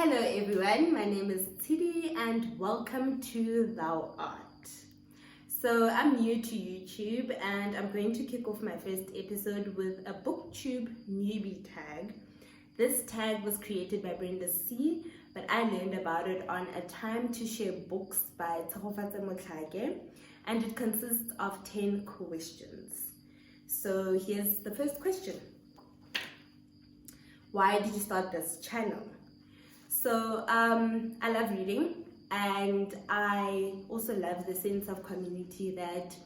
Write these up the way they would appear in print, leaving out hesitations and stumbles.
Hello everyone, my name is Tshidi and welcome to Thou Art. So I'm new to YouTube and I'm going to kick off my first episode with a BookTube Newbie Tag. This tag was created by Brenda C, but I learned about it on A Time to Share Books by Tshidi and it consists of 10 questions. So here's the first question. Why did you start this channel? So I love reading and I also love the sense of community that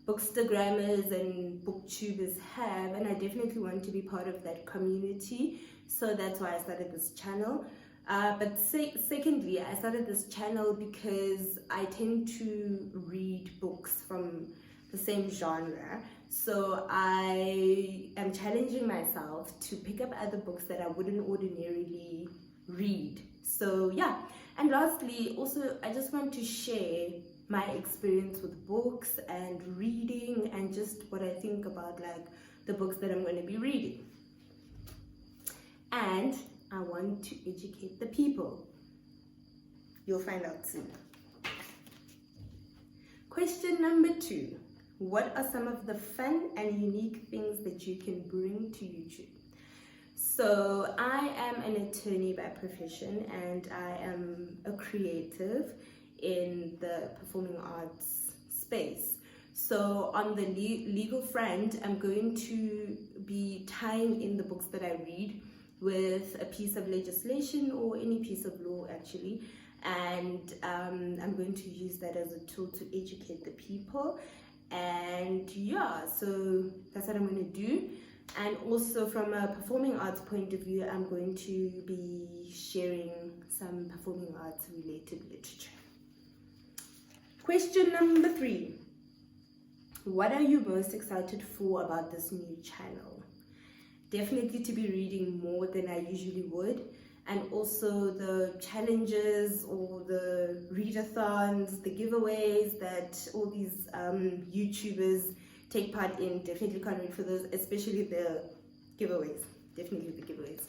bookstagrammers and booktubers have, and I definitely want to be part of that community. So that's why I started this channel. But secondly, I started this channel because I tend to read books from the same genre. So I am challenging myself to pick up other books that I wouldn't ordinarily read. So yeah, and lastly, also I just want to share my experience with books and reading and just what I think about like the books that I'm going to be reading. And I want to educate the people. You'll find out soon. Question number 2. What are some of the fun and unique things that you can bring to YouTube? So I am an attorney by profession and I am a creative in the performing arts space. So on the legal front, I'm going to be tying in the books that I read with a piece of legislation or any piece of law actually, and I'm going to use that as a tool to educate the people. And yeah, so that's what I'm going to do. And also from a performing arts point of view, I'm going to be sharing some performing arts related literature. Question number 3. What are you most excited for about this new channel? Definitely to be reading more than I usually would, and also the challenges or the readathons, the giveaways that all these YouTubers take part in. Definitely can't wait for those, especially the giveaways. Definitely the giveaways.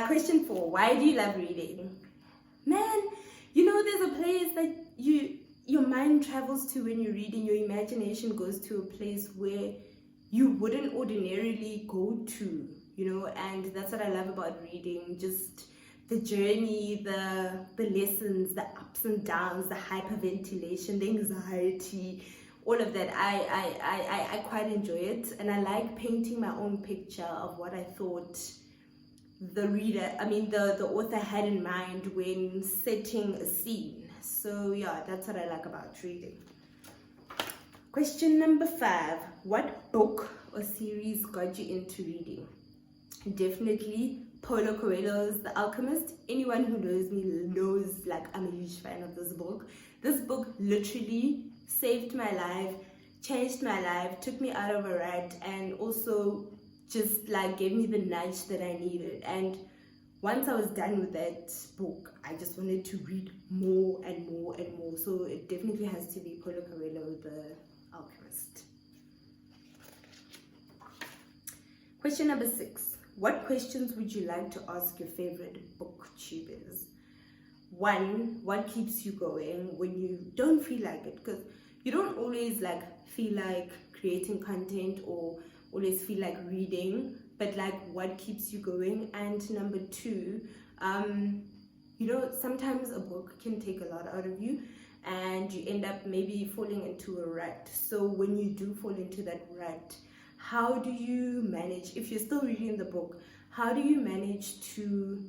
Question 4. Why do you love reading? Man, you know there's a place that your mind travels to when you're reading. Your imagination goes to a place where you wouldn't ordinarily go to, you know, and that's what I love about reading. Just the journey, the lessons, the ups and downs, the hyperventilation, the anxiety, all of that. I quite enjoy it, and I like painting my own picture of what I thought the author had in mind when setting a scene. So yeah, that's what I like about reading. Question number 5. What book or series got you into reading? Definitely Paulo Coelho's The Alchemist. Anyone who knows me knows like I'm a huge fan of this book. This book literally saved my life, changed my life, took me out of a rut, and also just like gave me the nudge that I needed. And once I was done with that book, I just wanted to read more and more and more. So it definitely has to be Paulo Coelho, The Alchemist. Question number 6. What questions would you like to ask your favorite booktubers? 1. What keeps you going when you don't feel like it? Because you don't always like feel like creating content or always feel like reading, but like what keeps you going? And number 2, you know, sometimes a book can take a lot out of you and you end up maybe falling into a rut. So when you do fall into that rut, how do you manage, if you're still reading the book, how do you manage to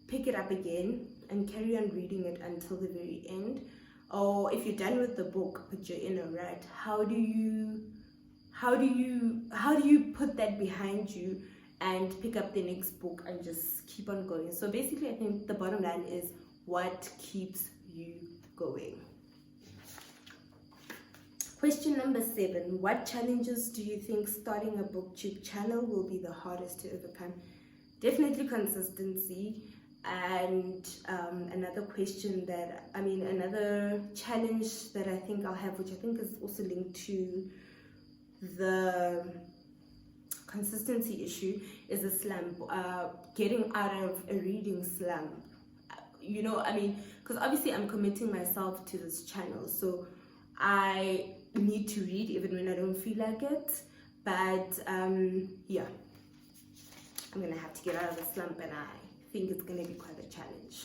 pick it up again and carry on reading it until the very end? Or if you're done with the book but you're in a rut, how do you put that behind you and pick up the next book and just keep on going? So basically I think the bottom line is what keeps you going. Question number 7. What challenges do you think starting a BookTube channel will be the hardest to overcome? Definitely consistency. And another challenge that I think I'll have, which I think is also linked to the consistency issue is a slump, getting out of a reading slump. You know, I mean, because obviously I'm committing myself to this channel, so I need to read even when I don't feel like it. But yeah, I'm gonna have to get out of the slump, and I think it's gonna be quite a challenge.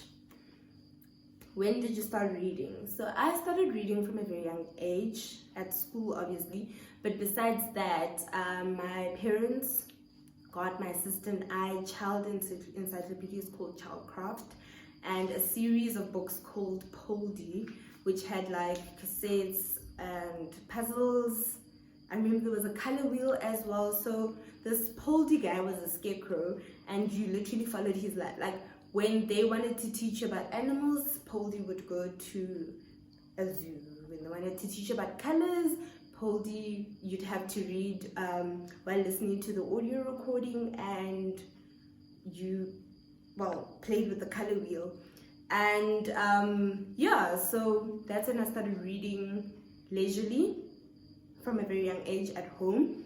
When did you start reading? So I started reading from a very young age, at school obviously, but besides that, my parents got my sister and I child encyclopedias called Childcraft, and a series of books called Poldy, which had like cassettes and puzzles. I remember there was a color wheel as well. So this Poldy guy was a scarecrow, and you literally followed his life. Like when they wanted to teach about animals, Poldy would go to a zoo. When they wanted to teach about colors, Poldy, you'd have to read while listening to the audio recording, and you, well, played with the color wheel. And yeah, so that's when I started reading leisurely from a very young age at home.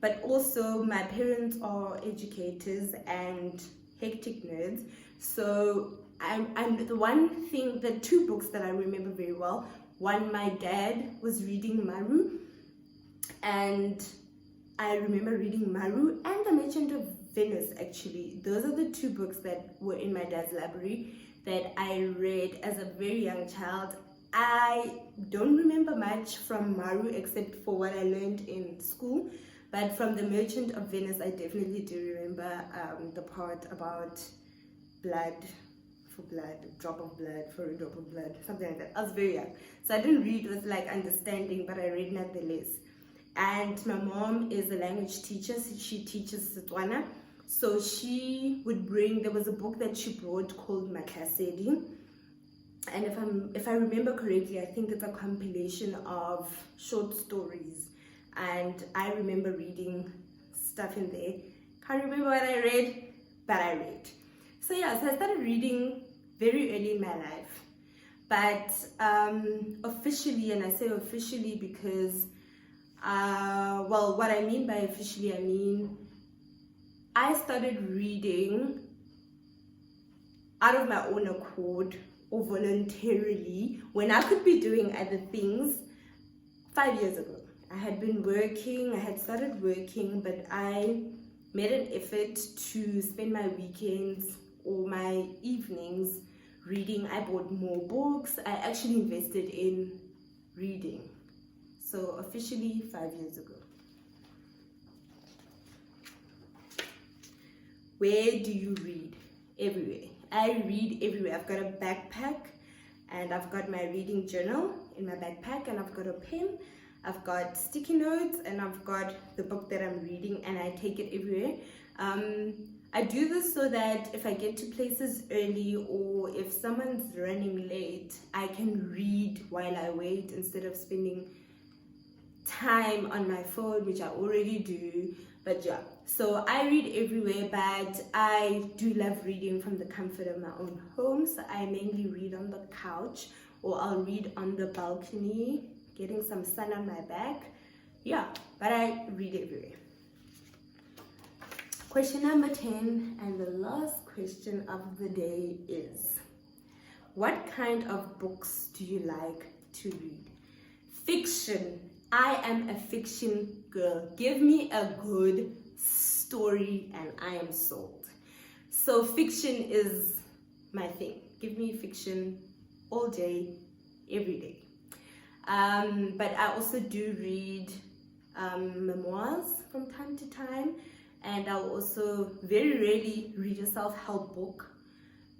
But also my parents are educators and hectic nerds, so I'm the one thing, the two books that I remember very well, one, my dad was reading Maru, and I remember reading Maru and The Merchant of Venice. Actually, those are the two books that were in my dad's library that I read as a very young child. I don't remember much from Maru except for what I learned in school, but from The Merchant of Venice I definitely do remember the part about blood for blood, a drop of blood for a drop of blood, something like that. I was very young, so I didn't read with like understanding, but I read nonetheless. And my mom is a language teacher, so she teaches Setswana, so she would bring, there was a book that she brought called Tshidi, and if I remember correctly, I think it's a compilation of short stories, and I remember reading stuff in there. Can't remember what I read, but I read. So yeah, so I started reading very early in my life, but officially, and I say officially because well, what I mean by officially, I mean I started reading out of my own accord or voluntarily when I could be doing other things 5 years ago. I had been working, I had started working, but I made an effort to spend my weekends or my evenings reading. I bought more books. I actually invested in reading. So officially 5 years ago. Where do you read? Everywhere. I read everywhere. I've got a backpack, and I've got my reading journal in my backpack, and I've got a pen, I've got sticky notes, and I've got the book that I'm reading, and I take it everywhere. I do this so that if I get to places early or if someone's running late, I can read while I wait instead of spending time on my phone, which I already do. But yeah, so I read everywhere, but I do love reading from the comfort of my own home. So I mainly read on the couch, or I'll read on the balcony, getting some sun on my back. Yeah, but I read everywhere. Question number 10, and the last question of the day is, what kind of books do you like to read? Fiction. I am a fiction girl. Give me a good story and I am sold. So fiction is my thing. Give me fiction all day, every day. But I also do read memoirs from time to time, and I'll also very rarely read a self-help book,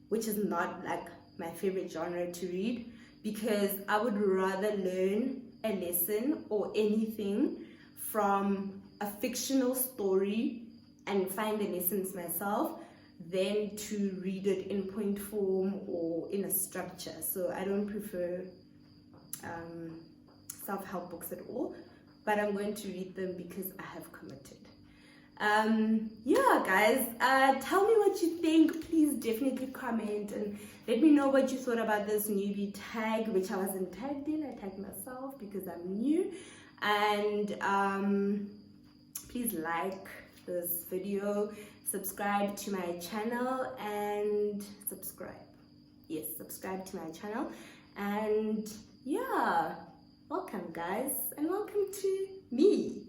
which is not like my favorite genre to read, because I would rather learn a lesson or anything from a fictional story and find the lessons myself than to read it in point form or in a structure. So I don't prefer self-help books at all, but I'm going to read them because I have committed. Yeah, guys, tell me what you think. Please definitely comment and let me know what you thought about this newbie tag, which I wasn't tagged in. I tagged myself because I'm new. And please like, this video, subscribe to my channel and subscribe to my channel. And yeah, welcome guys, and welcome to me.